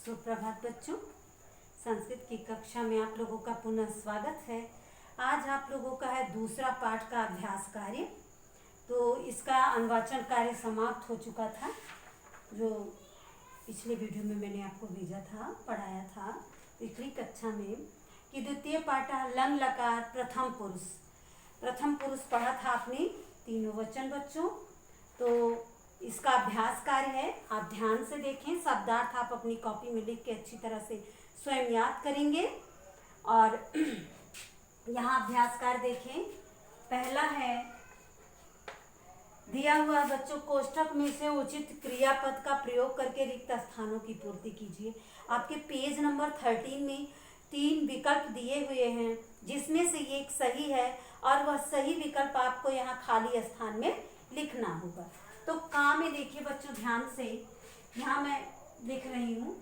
सुप्रभात बच्चों, संस्कृत की कक्षा में आप लोगों का पुनः स्वागत है। आज आप लोगों का है दूसरा पाठ का अभ्यास कार्य। तो इसका अनुवाचन कार्य समाप्त हो चुका था, जो पिछले वीडियो में मैंने आपको भेजा था, पढ़ाया था पिछली कक्षा में कि द्वितीय पाठ लंग लकार प्रथम पुरुष पढ़ा था आपने तीनों वचन बच्चों। तो इसका अभ्यास कार्य है, आप ध्यान से देखें। शब्दार्थ आप अपनी कॉपी में लिख के अच्छी तरह से स्वयं याद करेंगे। और यहाँ अभ्यास कार्य देखें। पहला है दिया हुआ बच्चों, कोष्ठक में से उचित क्रियापद का प्रयोग करके रिक्त स्थानों की पूर्ति कीजिए। आपके पेज नंबर 13 में 3 विकल्प दिए हुए हैं, जिसमें से एक सही है और वह सही विकल्प आपको यहाँ खाली स्थान में लिखना होगा। तो का में देखिए बच्चों ध्यान से, यहाँ मैं लिख रही हूँ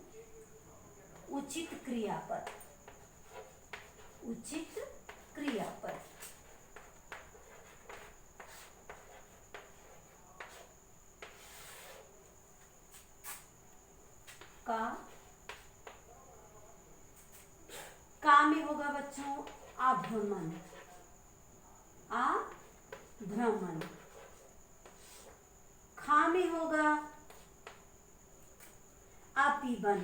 उचित क्रियापद। उचित क्रियापद का में होगा बच्चों आभ्रमण। आभ्रमण। खा में होगा अपीबन।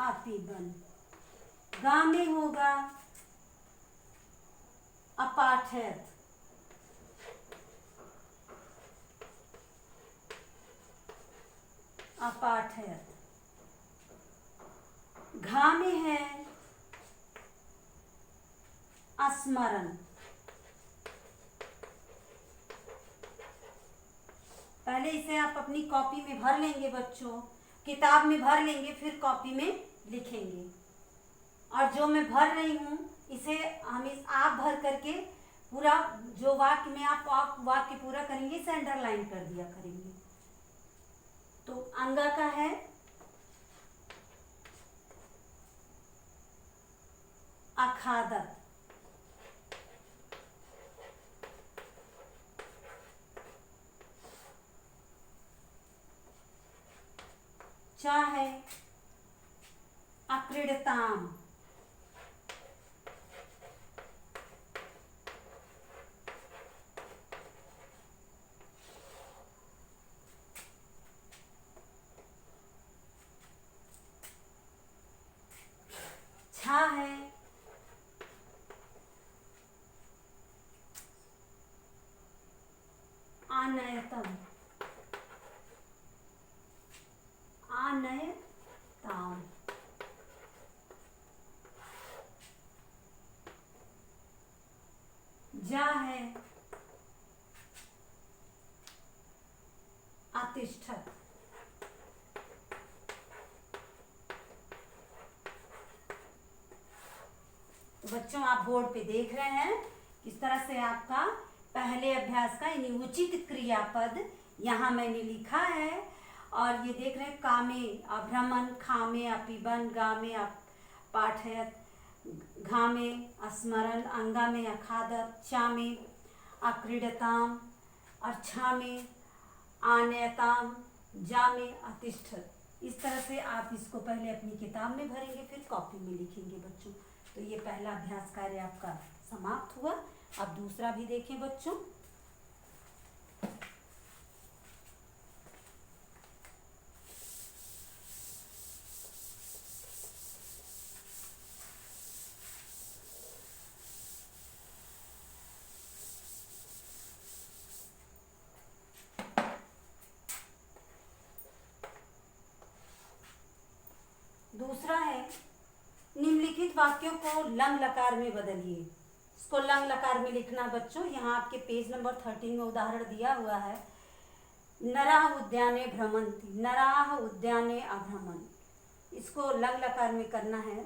अपीबन। गा में होगा अपाठयत। अपाठयत। घा में है अस्मरण। पहले इसे आप अपनी कॉपी में भर लेंगे बच्चों, किताब में भर लेंगे, फिर कॉपी में लिखेंगे। और जो मैं भर रही हूँ इसे आप भर करके पूरा जो वाक्य में आप वाक्य पूरा करेंगे इसे अंडरलाइन कर दिया करेंगे। तो अंगा का है अखादत। चा है अक्रीडताम। छा है आनयतम। आनयताम। जा है अतिष्ठत। तो बच्चों आप बोर्ड पे देख रहे हैं किस तरह से आपका पहले अभ्यास का यानी उचित क्रियापद यहाँ मैंने लिखा है। और ये देख रहे हैं का में अभ्रमण, खा में अपीबन, गा में अपाठयत, घा में स्मरण, अंगा में अखादत, चा में अक्रीडताम और छा में आनयताम, जा में अतिष्ठत। इस तरह से आप इसको पहले अपनी किताब में भरेंगे, फिर कॉपी में लिखेंगे बच्चों। तो ये पहला अभ्यास कार्य आपका समाप्त हुआ। अब दूसरा भी देखें बच्चों। दूसरा है निम्नलिखित वाक्यों को लंग लकार में बदलिए। इसको लंग लकार में लिखना बच्चों। यहाँ आपके पेज नंबर 13 में उदाहरण दिया हुआ है। नराः उद्याने भ्रमन्ति, नराः उद्याने अभ्रमन्। इसको लंग लकार में करना है।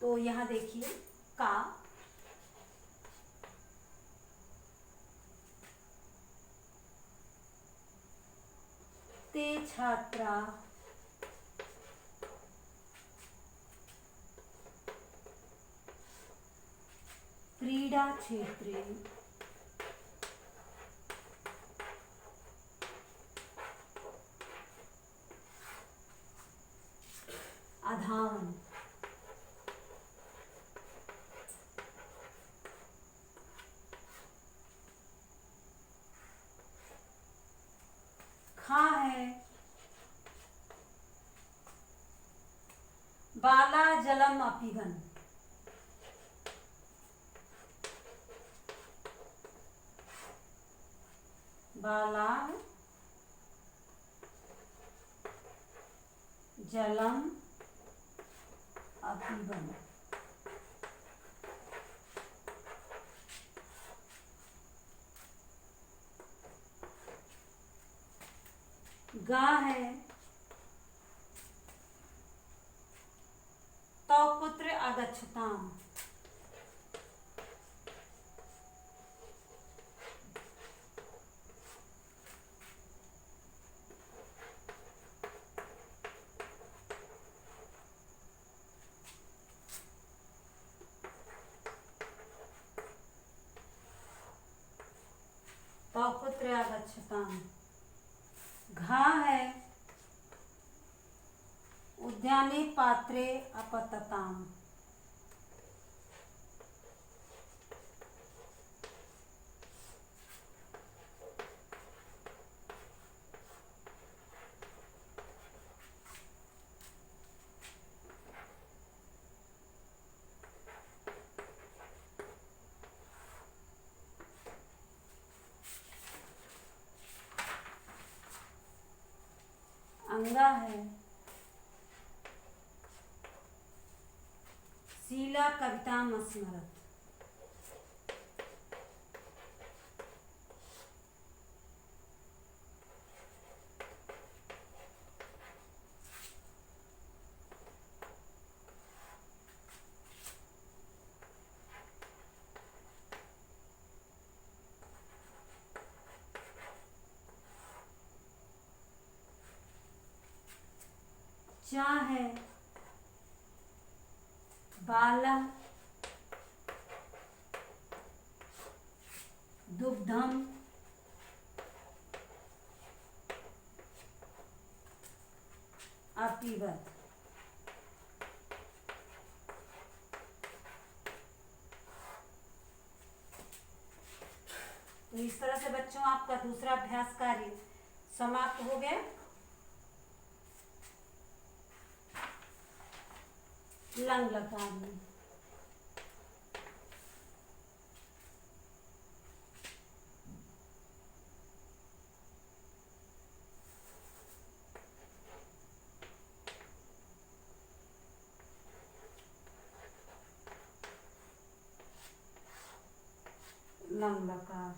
तो यहाँ देखिए का ते छात्रा क्रीडा क्षेत्रे जलम अपिबन। बालाः जलम अपिबन। गा है तौ पुत्र आगच्छताम्। तौ पुत्र आगच्छताम्। घा है उद्याने पात्रे अपतताम्। अंगा है शीला कविताम् अस्मरत्। चा है बाला दुग्धम अपिबत। तो इस तरह से बच्चों आपका दूसरा अभ्यास कार्य समाप्त हो गया। लंग लकार में लंग लकार।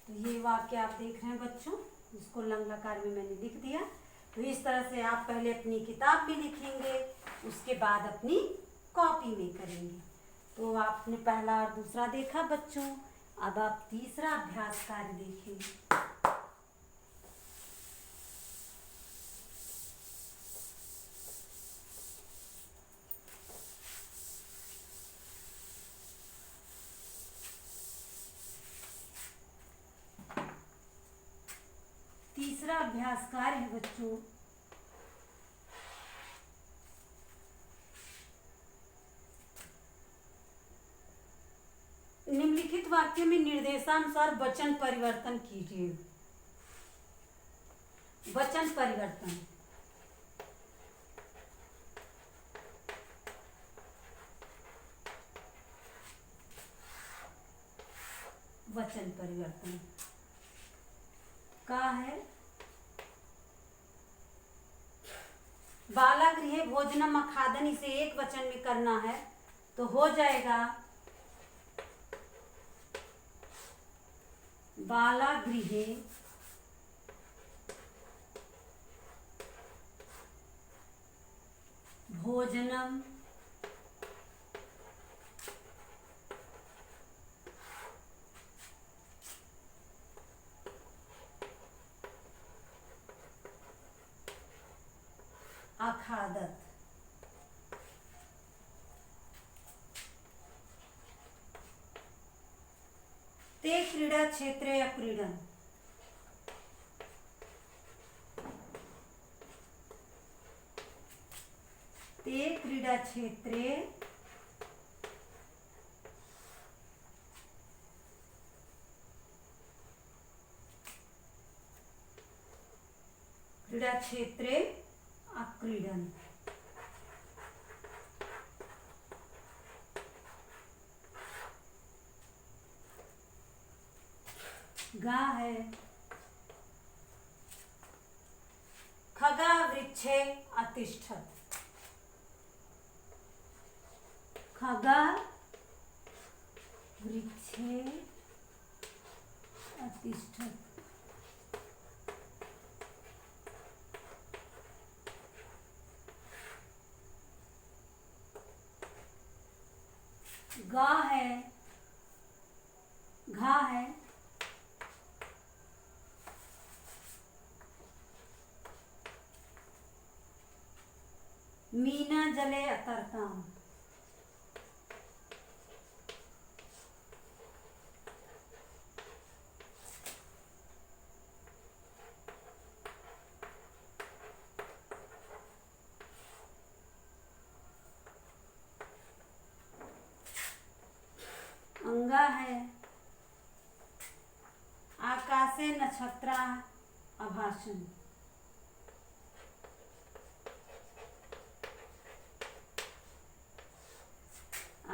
तो ये वाक्य आप देख रहे हैं बच्चों, इसको लंग लकार में मैंने लिख दिया। तो इस तरह से आप पहले अपनी किताब में लिखेंगे, उसके बाद अपनी कॉपी में करेंगे। तो आपने पहला और दूसरा देखा बच्चों, अब आप तीसरा अभ्यास कार्य देखेंगे। तीसरा अभ्यास कार्य है बच्चों निम्नलिखित वाक्य में निर्देशानुसार वचन परिवर्तन कीजिए। वचन परिवर्तन। वचन परिवर्तन का है बाला गृहे भोजनम अखादन, इसे एक वचन में करना है तो हो जाएगा बाला गृहे भोजनम अखादत। ते क्रीडा क्षेत्रे अक्रीडन। ते क्रीडा क्षेत्रे क्रीडा क्षेत्रे अक्रीडन। गा है खगा वृक्षे अतिष्ठत। खगा वृक्षे अतिष्ठत। गा है घा है मीना जले अतरताम। अंगा है आकाशे नक्षत्रा आभासन।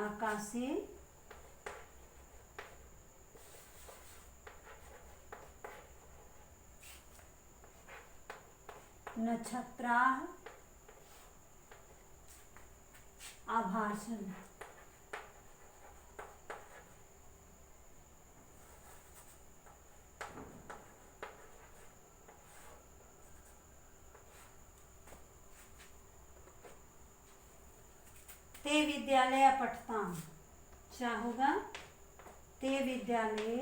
आकाशे नक्षत्रा आभासन। ते विद्यालय पठताम। क्या होगा? ते विद्यालय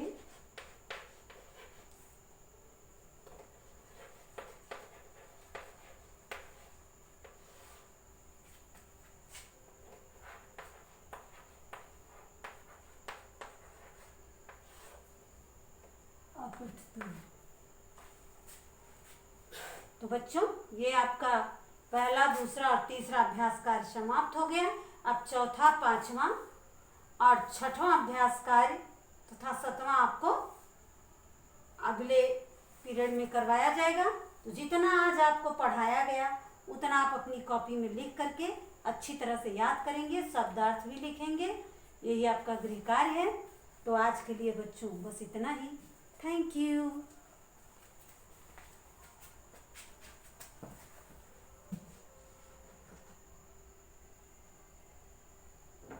अपठताम। तो बच्चों, ये आपका पहला, दूसरा और तीसरा अभ्यास कार्य समाप्त हो गया। अब चौथा, पांचवा और छठवां अभ्यास कार्य तथा सातवां आपको अगले पीरियड में करवाया जाएगा। तो जितना आज आपको पढ़ाया गया उतना आप अपनी कॉपी में लिख करके अच्छी तरह से याद करेंगे, शब्दार्थ भी लिखेंगे। यही आपका गृह कार्य है। तो आज के लिए बच्चों बस इतना ही। Thank you.